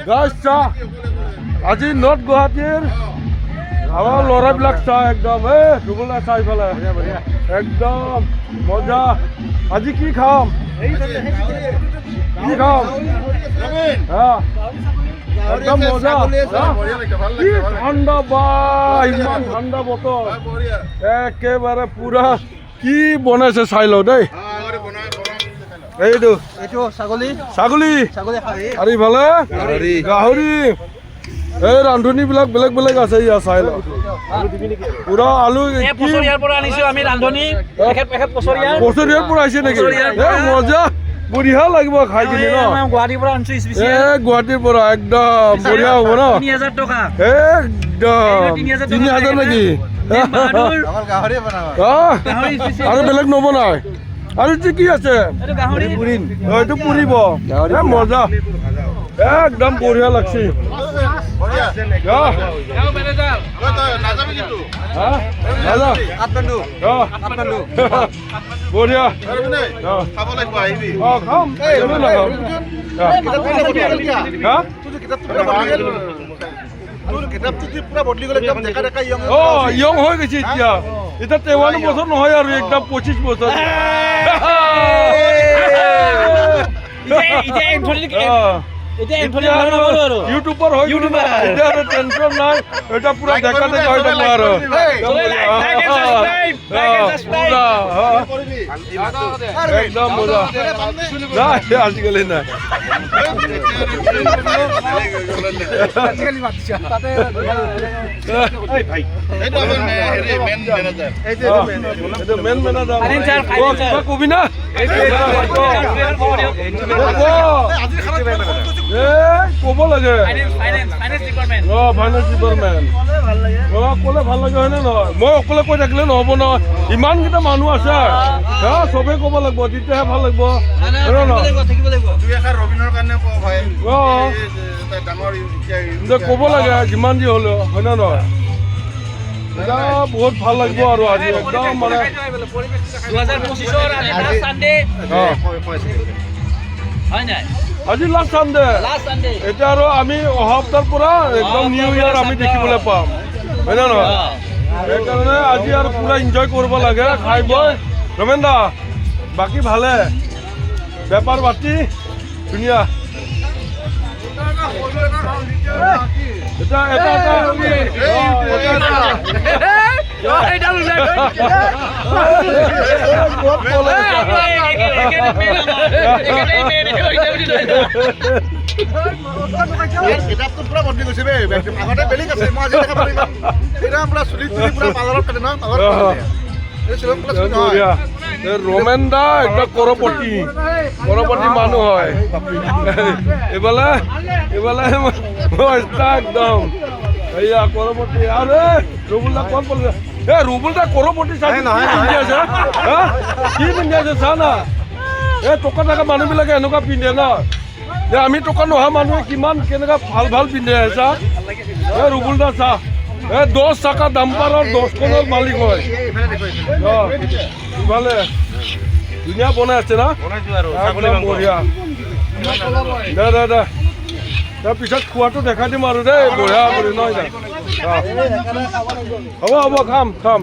গাইছ চাহ আজি নৰ্থ গুৱাহাটীৰ আমাৰ ল'ৰাবিলাক চাহ একদম ৰুবুলা চাহ ইফালে একদম মজা। আজি কি খাম একদম মজা। কি ঠাণ্ডা বা ইমান ঠাণ্ডা বতৰ একেবাৰে পুৰা কি বনাইছে চাই লওঁ দেই। এইটো ছাগলী আৰু ইফালে গাহৰি। এই ৰান্ধনীবিলাক বেলেগ বেলেগ আছে ইয়াৰ চাই লওঁ পুৰা আলু পচৰিয়াৰ পৰা আনিছো আমি ৰান্ধনী পচৰিয়াৰ পৰা আহিছে নেকি? মজা বঢ়িয়া লাগিব খাই কিনি ন। গুৱাহাটীৰ পৰা আনিছো গুৱাহাটীৰ পৰা একদম বঢ়িয়া হ'ব ন। 3000 টকা একদম 3000 নেকি? আৰু বেলেগ নবনাই আৰু কি আছে? এইটো পুৰিব মজা একদম বঢ়িয়া লাগছে। বঢ়িয়া ইয়ং হৈ গৈছে এতিয়া। এতিয়া 53 বছৰ নহয় আৰু একদম 25 বছৰ। ইউটিউবৰ হৈ এতিয়া আৰু টেনচন নাই। এটা পুৰা দেখা দেখা হৈ যাব আৰু একদম মজা নাই আজিকালি নাই। মেন মেনেজাৰ কবি না ক'ব লাগে। ফাইনেন্স ডিপাৰ্টমেণ্ট ক'লে ভাল লাগে হয়নে নহয়? মই অকলে কৈ থাকিলে নহ'ব নহয়। ইমানকেইটা মানুহ আছে চবেই ক'ব লাগিব তেতিয়াহে ভাল লাগিব। ক'ব লাগে যিমান যি হ'লেও হয়নে নহয়? এতিয়া বহুত ভাল লাগিব আৰু আজি একদম মানে আজি লাষ্ট চানডে। এতিয়া আৰু আমি অহা সপ্তাহৰ পৰা একদম নিউ ইয়াৰ আমি দেখিবলৈ পাম হয়নে নহয়? সেইকাৰণে আজি আৰু পুৰা এনজয় কৰিব লাগে খাই বৈ। ৰমেন দা বাকী ভালে? বেপাৰ বাতি ধুনীয়া? কিতাপটো পুৰা বদলি গৈছে আগতে বেলেগ আছে। মই আজি দেখা পালো পুৰা চুলি পুৰা পাৰ্লাৰত কাটে ন। ৰমেন দা একদম কৰপতি মানুহ হয়। এইফালে একদম এয়া কৰপতি। আৰু ৰুবুল দা ক'ত পঢ়িছে? ৰুবুল দা কৰপতি চাই পিন্ধি আছে কি পিন্ধি আছে চা না। টকা থকা মানুহবিলাকে এনেকুৱা পিন্ধে ন। আমি টকা নোহোৱা মানুহে কিমান কেনেকুৱা ভাল ভাল পিন্ধে চা। ৰুবুল দা চা 10 চাকা ডাম্পাৰৰ 10খনৰ মালিক হয়। ইফালে ধুনীয়া বনাই আছে না বঢ়িয়া। দে তাৰপিছত খোৱাটো দেখাই দিম আৰু দেই বঢ়িয়া কৰি নহয়। হ'ব খাম